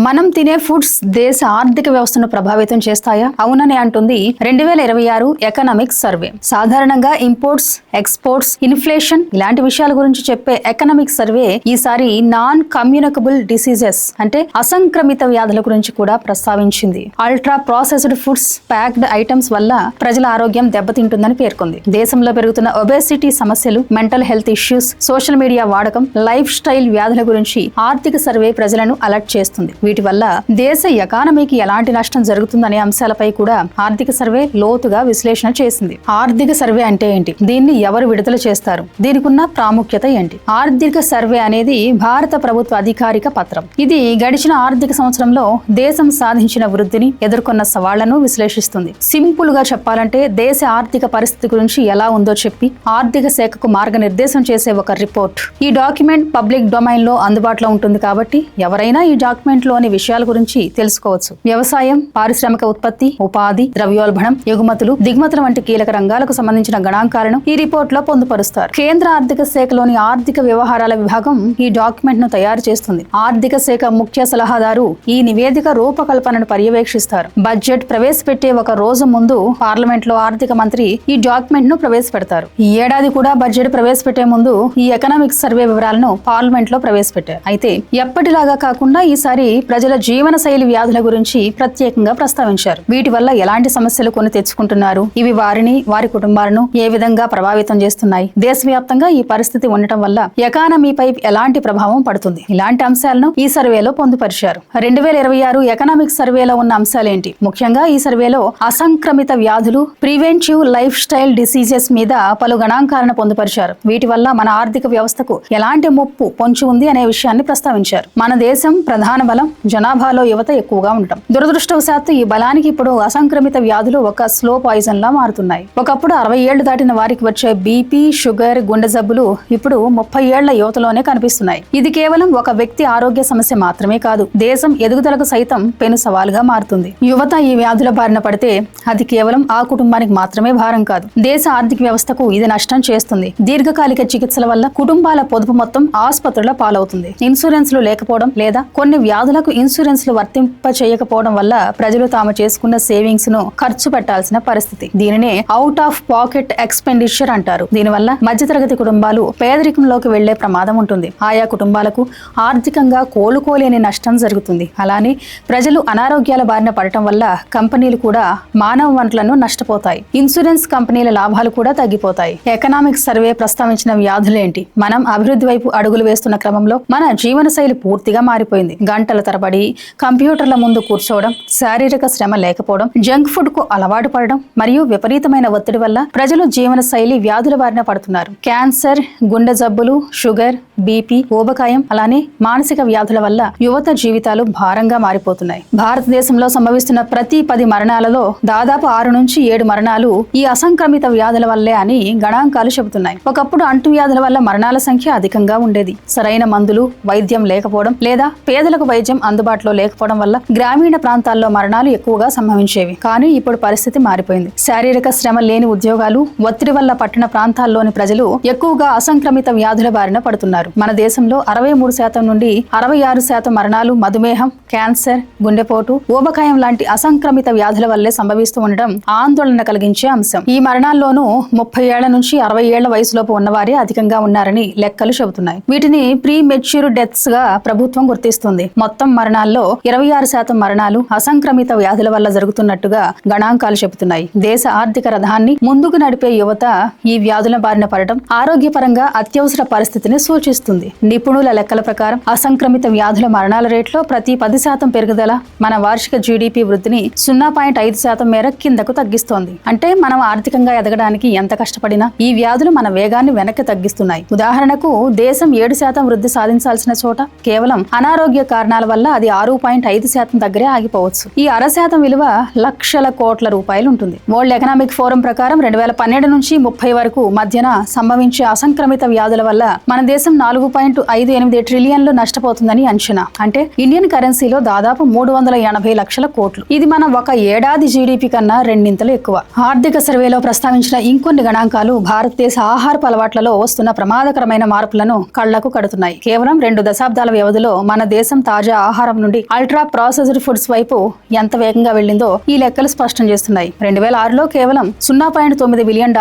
మనం తినే ఫుడ్స్ దేశ ఆర్థిక వ్యవస్థను ప్రభావితం చేస్తాయా? అవునని అంటుంది 2026 ఎకనామిక్స్ సర్వే. సాధారణంగా ఇంపోర్ట్స్, ఎక్స్పోర్ట్స్, ఇన్ఫ్లేషన్ ఇలాంటి విషయాల గురించి చెప్పే ఎకనామిక్స్ సర్వే ఈసారి నాన్ కమ్యూనికబుల్ డిసీజెస్ అంటే అసంక్రమిత వ్యాధుల గురించి కూడా ప్రస్తావించింది. Ultra processed foods, packed items వల్ల ప్రజల ఆరోగ్యం దెబ్బతింటుందని పేర్కొంది. దేశంలో పెరుగుతున్న ఒబేసిటీ సమస్యలు, mental health issues, social media వాడకం, లైఫ్ స్టైల్ వ్యాధుల గురించి ఆర్థిక సర్వే ప్రజలను అలర్ట్ చేస్తుంది. వీటి వల్ల దేశ ఎకానమీకి ఎలాంటి నష్టం జరుగుతుందనే అంశాలపై కూడా ఆర్థిక సర్వే లోతుగా విశ్లేషణ చేసింది. ఆర్థిక సర్వే అంటే ఏంటి? దీన్ని ఎవరు విడుదల చేస్తారు? దీనికి ఉన్న ప్రాముఖ్యత ఏంటి? ఆర్థిక సర్వే అనేది భారత ప్రభుత్వ అధికారిక పత్రం. ఇది గడిచిన ఆర్థిక సంవత్సరంలో దేశం సాధించిన వృద్ధిని, ఎదుర్కొన్న సవాళ్లను విశ్లేషిస్తుంది. సింపుల్ గా చెప్పాలంటే దేశ ఆర్థిక పరిస్థితి గురించి ఎలా ఉందో చెప్పి ఆర్థిక శాఖకు మార్గనిర్దేశం చేసే ఒక రిపోర్ట్. ఈ డాక్యుమెంట్ పబ్లిక్ డొమైన్ లో అందుబాటులో ఉంటుంది కాబట్టి ఎవరైనా ఈ డాక్యుమెంట్ లోని విషయాల గురించి తెలుసుకోవచ్చు. వ్యవసాయం, పారిశ్రామిక ఉత్పత్తి, ఉపాధి, ద్రవ్యోల్బణం, ఎగుమతులు, దిగుమతుల వంటి కీలక రంగాలకు సంబంధించిన గణాంకాలను ఈ రిపోర్ట్ లో పొందుపరుస్తారు. కేంద్ర ఆర్థిక శాఖలోని ఆర్థిక వ్యవహారాల విభాగం ఈ డాక్యుమెంట్ ను తయారు చేస్తుంది. ఆర్థిక శాఖ ముఖ్య సలహాదారు ఈ నివేదిక రూపకల్పనను పర్యవేక్షిస్తారు. బడ్జెట్ ప్రవేశపెట్టే ఒక రోజు ముందు పార్లమెంట్ లో ఆర్థిక మంత్రి ఈ డాక్యుమెంట్ ను ప్రవేశపెడతారు. ఈ ఏడాది కూడా బడ్జెట్ ప్రవేశపెట్టే ముందు ఈ ఎకనామిక్స్ సర్వే వివరాలను పార్లమెంట్ లో ప్రవేశపెట్టారు. అయితే ఎప్పటిలాగా కాకుండా ఈసారి ప్రజల జీవన శైలి వ్యాధుల గురించి ప్రత్యేకంగా ప్రస్తావించారు. వీటి వల్ల ఎలాంటి సమస్యలు కొని తెచ్చుకుంటున్నారు, ఇవి వారిని, వారి కుటుంబాలను ఏ విధంగా ప్రభావితం చేస్తున్నాయి, దేశవ్యాప్తంగా ఈ పరిస్థితి ఉండటం వల్ల ఎకానమీపై ఎలాంటి ప్రభావం పడుతుంది, ఇలాంటి అంశాలను ఈ సర్వేలో పొందుపరిచారు. 2026 ఎకనామిక్స్ సర్వేలో ఉన్న అంశాలేంటి? ముఖ్యంగా ఈ సర్వేలో అసంక్రమిత వ్యాధులు, ప్రివెంటివ్ లైఫ్ స్టైల్ డిసీజెస్ మీద పలు గణాంకాలను పొందుపరిచారు. వీటి వల్ల మన ఆర్థిక వ్యవస్థకు ఎలాంటి ముప్పు పొంచి ఉంది అనే విషయాన్ని ప్రస్తావించారు. మన దేశం ప్రధాన బలం జనాభాలో యువత ఎక్కువగా ఉండటం. దురదృష్టవశాత్తు ఈ బలానికి ఇప్పుడు అసంక్రమిత వ్యాధులు ఒక స్లో పాయిజన్ లా మారుతున్నాయి. ఒకప్పుడు 60 ఏళ్లు దాటిన వారికి వచ్చే బీపీ, షుగర్, గుండె జబ్బులు ఇప్పుడు 30 ఏళ్ల యువతలోనే కనిపిస్తున్నాయి. ఇది కేవలం ఒక వ్యక్తి ఆరోగ్య సమస్య మాత్రమే కాదు, దేశం ఎదుగుదలకు సైతం పెను సవాలుగా మారుతుంది. యువత ఈ వ్యాధుల బారిన పడితే అది కేవలం ఆ కుటుంబానికి మాత్రమే భారం కాదు, దేశ ఆర్థిక వ్యవస్థకు ఇది నష్టం చేస్తుంది. దీర్ఘకాలిక చికిత్సల వల్ల కుటుంబాల పొదుపు మొత్తం ఆసుపత్రుల పాలవుతుంది. ఇన్సూరెన్స్లు లేకపోవడం లేదా కొన్ని వ్యాధులకు ఇన్సూరెన్స్లు వర్తింప చేయకపోవడం వల్ల ప్రజలు తాము చేసుకున్న సేవింగ్స్ ను ఖర్చు పెట్టాల్సిన పరిస్థితి. దీనినే అవుట్ ఆఫ్ పాకెట్ ఎక్స్పెండిచర్ అంటారు. దీనివల్ల మధ్యతరగతి కుటుంబాలు పేదరికంలోకి వెళ్లే ప్రమాదం ఉంటుంది. ఆయా కుటుంబాలకు ఆర్థికంగా కోలుకోలేని నష్టం జరుగుతుంది. అలానే ప్రజలు అనారోగ్యాల బారిన పడటం వల్ల కంపెనీలు కూడా మానవ వనరులను నష్టపోతాయి. ఇన్సూరెన్స్ కంపెనీల లాభాలు కూడా తగ్గిపోతాయి. ఎకనామిక్స్ సర్వే ప్రస్తావించిన వ్యాధులేంటి? మనం అభివృద్ధి వైపు అడుగులు వేస్తున్న క్రమంలో మన జీవన శైలి పూర్తిగా మారిపోయింది. గంటల తరబడి కంప్యూటర్ల ముందు కూర్చోవడం, శారీరక శ్రమ లేకపోవడం, జంక్ ఫుడ్ కు అలవాటు పడడం మరియు విపరీతమైన ఒత్తిడి వల్ల ప్రజలు జీవన శైలి వ్యాధుల బారిన పడుతున్నారు. క్యాన్సర్, గుండె జబ్బులు, షుగర్, బీపీ, ఊబకాయం అలానే మానసిక వ్యాధుల వల్ల యువత జీవితాలు భారంగా మారిపోతున్నాయి. భారతదేశంలో సంభవిస్తున్న ప్రతి 10 మరణాలలో దాదాపు 6 నుంచి 7 మరణాలు ఈ అసంక్రమిత వ్యాధుల వల్లే అని గణాంకాలు చెబుతున్నాయి. ఒకప్పుడు అంటువ్యాధుల వల్ల మరణాల సంఖ్య అధికంగా ఉండేది. సరైన మందులు, వైద్యం లేకపోవడం లేదా పేదలకు వైద్యం అందుబాటులో లేకపోవడం వల్ల గ్రామీణ ప్రాంతాల్లో మరణాలు ఎక్కువగా సంభవించేవి. కానీ ఇప్పుడు పరిస్థితి మారిపోయింది. శారీరక శ్రమ లేని ఉద్యోగాలు, ఒత్తిడి వల్ల పట్టణ ప్రాంతాల్లోని ప్రజలు ఎక్కువగా అసంక్రమిత వ్యాధుల బారిన పడుతున్నారు. మన దేశంలో 63% నుండి 66% మరణాలు మధుమేహం, క్యాన్సర్, గుండెపోటు, ఊబకాయం లాంటి అసంక్రమిత వ్యాధుల వల్లే సంభవిస్తూ ఉండడం ఆందోళన కలిగించే అంశం. ఈ మరణాల్లోనూ 30 ఏళ్ల నుంచి 60 ఏళ్ల వయసులోపు ఉన్నవారే అధికంగా ఉన్నారని లెక్కలు చెబుతున్నాయి. వీటిని ప్రీ మెచ్యూర్ డెత్స్ గా ప్రభుత్వం గుర్తిస్తుంది. మొత్తం మరణాల్లో 26% మరణాలు అసంక్రమిత వ్యాధుల వల్ల జరుగుతున్నట్టుగా గణాంకాలు చెబుతున్నాయి. దేశ ఆర్థిక రథాన్ని ముందుకు నడిపే యువత ఈ వ్యాధుల బారిన పడటం ఆరోగ్యపరంగా అత్యవసర పరిస్థితిని సూచిస్తుంది. నిపుణుల లెక్కల ప్రకారం అసంక్రమిత వ్యాధుల మరణాల రేట్లో ప్రతి 10% పెరుగుదల మన వార్షిక జీడీపీ వృద్ధిని 0.5% మేర కిందకు తగ్గిస్తోంది. అంటే మనం ఆర్థికంగా ఎదగడానికి ఎంత కష్టపడినా ఈ వ్యాధులు మన వేగాన్ని వెనక్కి తగ్గిస్తున్నాయి. ఉదాహరణకు దేశం 7% వృద్ధి సాధించాల్సిన చోట కేవలం అనారోగ్య కారణాల వల్ల అది 6.5% దగ్గరే ఆగిపోవచ్చు. ఈ 0.5% విలువ లక్షల కోట్ల రూపాయలు ఉంటుంది. వరల్డ్ ఎకనామిక్ ఫోరం ప్రకారం 2012 నుంచి 30 వరకు మధ్యన సంభవించే అసంక్రమిత వ్యాధుల వల్ల మన దేశం 4.58 ట్రిలియన్లు నష్టపోతుందని అంచనా. అంటే ఇండియన్ కరెన్సీలో దాదాపు 380 లక్షల కోట్లు. ఇది మన ఒక ఏడాది జీడీపీ కన్నా 2 ఎక్కువ. ఆర్థిక సర్వేలో ప్రస్తావించిన ఇంకొన్ని గణాంకాలు భారతదేశ ఆహారపు అలవాట్లలో వస్తున్న ప్రమాదకరమైన మార్పులను కళ్లకు కడుతున్నాయి. కేవలం 2 దశాబ్దాల వ్యవధిలో మన దేశం తాజా ఆహారం నుండి అల్ట్రా ప్రాసెస్డ్ ఫుడ్స్ వైపు ఎంత వేగంగా వెళ్లిందో ఈ లెక్కలు స్పష్టం చేస్తున్నాయి. 2006లో కేవలం $0.9 బిలియన్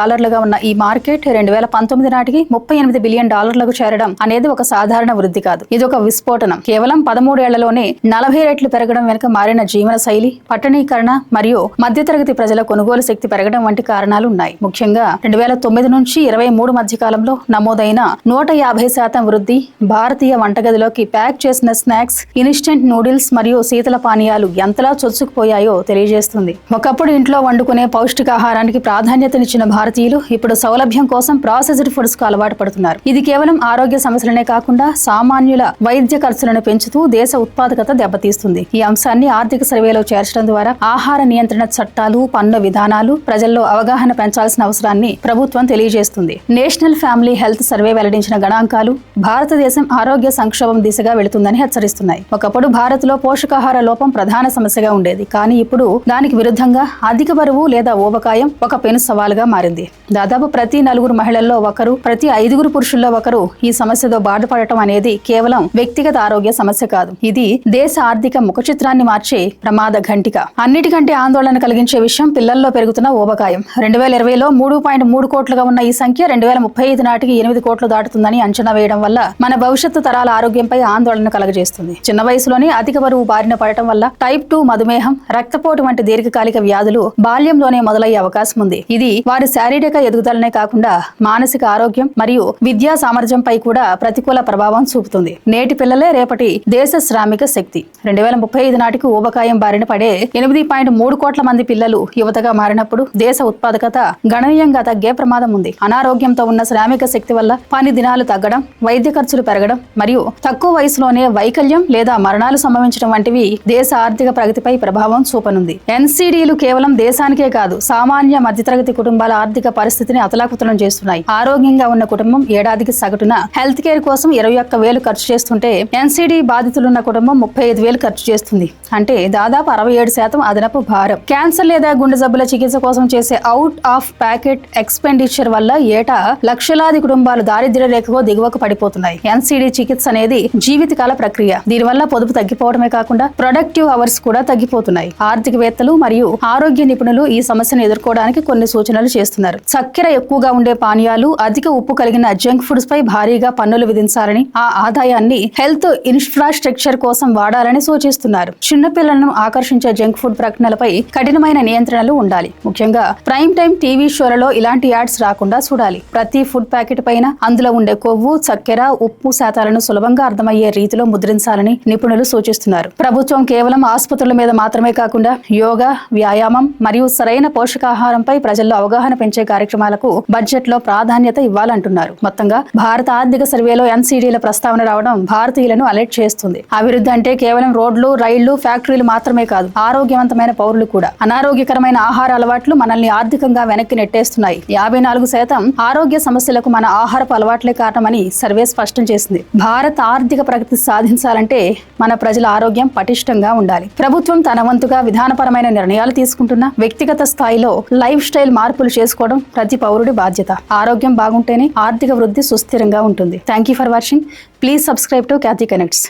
ఉన్న ఈ మార్కెట్ 2019 నాటికి $38 బిలియన్ చేరడం అనేది ఒక సాధారణ వృద్ధి కాదు. ఇది ఒక విస్ఫోటనం. కేవలం 13 ఏళ్లలోనే 40 రెట్లు పెరగడం వెనుక మారిన జీవన శైలి, పట్టణీకరణ మరియు మధ్యతరగతి ప్రజల కొనుగోలు శక్తి పెరగడం వంటి కారణాలు ఉన్నాయి. ముఖ్యంగా 2009 నుంచి 23 మధ్య కాలంలో నమోదైన 150% వృద్ధి భారతీయ వంటగదిలోకి ప్యాక్ చేసిన స్నాక్స్, ఇన్స్టెంట్ నూడిల్స్ మరియు శీతల పానీయాలు ఎంతలా చొచ్చుకుపోయాయో తెలియజేస్తుంది. ఒకప్పుడు ఇంట్లో వండుకునే పౌష్టికాహారానికి ప్రాధాన్యతనిచ్చిన భారతీయులు ఇప్పుడు సౌలభ్యం కోసం ప్రాసెస్డ్ ఫుడ్స్ కు అలవాటు పడుతున్నారు. ఇది కేవలం ఆరోగ్య సమస్యలనే కాకుండా సామాన్యుల వైద్య ఖర్చులను పెంచుతూ దేశ ఉత్పాదకత దెబ్బతీస్తుంది. ఈ అంశాన్ని ఆర్థిక సర్వేలో చేర్చడం ద్వారా ఆహార నియంత్రణ చట్టాలు, పన్ను విధానాలు ప్రజల్లో అవగాహన పెంచాల్సిన అవసరాన్ని ప్రభుత్వం తెలియజేస్తుంది. నేషనల్ ఫ్యామిలీ హెల్త్ సర్వే వెల్లడించిన గణాంకాలు భారతదేశం ఆరోగ్య సంక్షోభం దిశగా వెళుతుందని హెచ్చరిస్తున్నాయి. ఒకప్పుడు భారత్లో పోషకాహార లోపం ప్రధాన సమస్యగా ఉండేది. కానీ ఇప్పుడు దానికి విరుద్ధంగా అధిక బరువు లేదా ఊబకాయం ఒక పెను సవాలుగా మారింది. దాదాపు ప్రతి 4 మహిళల్లో ఒకరు, ప్రతి 5 పురుషుల్లో ఒకరు ఈ సమస్యతో బాధపడటం అనేది కేవలం వ్యక్తిగత ఆరోగ్య సమస్య కాదు. ఇది దేశ ఆర్థిక ముఖచిత్రాన్ని మార్చే ప్రమాద ఘంటిక. అన్నిటికంటే ఆందోళన కలిగించే విషయం పిల్లల్లో పెరుగుతున్న ఊబకాయం. 2020లో 3.3 కోట్లుగా ఉన్న ఈ సంఖ్య 2035 నాటికి 8 కోట్లు దాటుతుందని అంచనా వేయడం వల్ల మన భవిష్యత్తు తరాల ఆరోగ్యంపై ఆందోళన కలగజేస్తుంది. చిన్న వయసులోనే అధిక బరువు బారిన పడటం వల్ల టైప్ 2 మధుమేహం, రక్తపోటు వంటి దీర్ఘకాలిక వ్యాధులు బాల్యంలోనే మొదలయ్యే అవకాశం ఉంది. ఇది వారి శారీరక ఎదుగుదలనే కాకుండా మానసిక ఆరోగ్యం మరియు విద్యా సామర్థ్యంపై కూడా ప్రతికూల ప్రభావం చూపుతుంది. నేటి పిల్లలే రేపటి దేశ శ్రామిక శక్తి. 2035 నాటికి ఊబకాయం బారిన పడే 8.3 కోట్ల మంది పిల్లలు యువతగా మారినప్పుడు దేశ ఉత్పాదకత గణనీయంగా తగ్గే ప్రమాదం ఉంది. అనారోగ్యంతో ఉన్న శ్రామిక శక్తి వల్ల పని దినాలు తగ్గడం, వైద్య ఖర్చులు పెరగడం మరియు తక్కువ వయసులోనే వైకల్యం లేదా మరణాలు సంభవించడం వంటివి దేశ ఆర్థిక ప్రగతిపై ప్రభావం చూపనుంది. ఎన్సీడీలు కేవలం దేశానికే కాదు, సామాన్య మధ్యతరగతి కుటుంబాల ఆర్థిక పరిస్థితిని అతలాకుతలం చేస్తున్నాయి. ఆరోగ్యంగా ఉన్న కుటుంబం ఏడాదికి సగటున హెల్త్ కేర్ కోసం 21,000 ఖర్చు చేస్తుంటే ఎన్సీడీ బాధితులున్న కుటుంబం 35,000 ఖర్చు చేస్తుంది. అంటే దాదాపు 67% అదనపు భారం. క్యాన్సర్ లేదా గుండె జబ్బుల చికిత్స కోసం చేసే అవుట్ ఆఫ్ ప్యాకెట్ ఎక్స్పెండిచర్ వల్ల ఏటా లక్షలాది కుటుంబాలు దారిద్ర్య రేఖకు దిగువకు పడిపోతున్నాయి. ఎన్సీడీ చికిత్స అనేది జీవితకాల ప్రక్రియ. దీనివల్ల పొదుపు తగ్గిపోవడమే కాకుండా ప్రొడక్టివ్ అవర్స్ కూడా తగ్గిపోతున్నాయి. ఆర్థికవేత్తలు మరియు ఆరోగ్య నిపుణులు ఈ సమస్యను ఎదుర్కోవడానికి కొన్ని సూచనలు చేస్తున్నారు. చక్కెర ఎక్కువగా ఉండే పానీయాలు, అధిక ఉప్పు కలిగిన జంక్ ఫుడ్స్ పై భారీగా పన్నులు విధించాలని, ఆ ఆదాయాన్ని హెల్త్ ఇన్ఫ్రాస్ట్రక్చర్ కోసం వాడాలని సూచిస్తున్నారు. చిన్నపిల్లలను ఆకర్షించే జంక్ ఫుడ్ ప్రకటనలపై కఠినమైన నియంత్రణలు ఉండాలి. ముఖ్యంగా ప్రైమ్ టైమ్ టీవీ షోలలో ఇలాంటి యాడ్స్ రాకుండా చూడాలి. ప్రతి ఫుడ్ ప్యాకెట్ పైన అందులో ఉండే కొవ్వు, చక్కెర, ఉప్పు శాతాలను సులభంగా అర్థమయ్యే రీతిలో ముద్రించాలని నిపుణులు సూచిస్తున్నారు. ప్రభుత్వం కేవలం ఆసుపత్రుల మీద మాత్రమే కాకుండా యోగా, వ్యాయామం మరియు సరైన పోషకాహారంపై ప్రజల్లో అవగాహన పెంచే కార్యక్రమాలకు బడ్జెట్ లో ప్రాధాన్యత ఇవ్వాలంటున్నారు. మొత్తంగా భారత ఆర్థిక సర్వేలో ఎన్సీడీల ప్రస్తావన రావడం భారతీయులను అలర్ట్ చేస్తుంది. అభివృద్ధి అంటే కేవలం రోడ్లు, రైళ్లు, ఫ్యాక్టరీలు మాత్రమే కాదు, ఆరోగ్యవంతమైన పౌరులు కూడా. అనారోగ్యకరమైన ఆహార అలవాట్లు మనల్ని ఆర్థికంగా వెనక్కి నెట్టేస్తున్నాయి. 54% ఆరోగ్య సమస్యలకు మన ఆహారపు అలవాట్లే కారణమని సర్వే స్పష్టం చేసింది. భారత ఆర్థిక ప్రగతి సాధించాలంటే మన ప్రజల ఆరోగ్యం పటిష్టంగా ఉండాలి. ప్రభుత్వం తన వంతుగా విధానపరమైన నిర్ణయాలు తీసుకుంటున్న వ్యక్తిగత స్థాయిలో లైఫ్ స్టైల్ మార్పులు చేసుకోవడం ప్రతి పౌరుడి బాధ్యత. ఆరోగ్యం బాగుంటేనే ఆర్థిక వృద్ధి సుస్థిరంగా ఉంటుంది. Thank you for watching. Please subscribe to Khyati connects.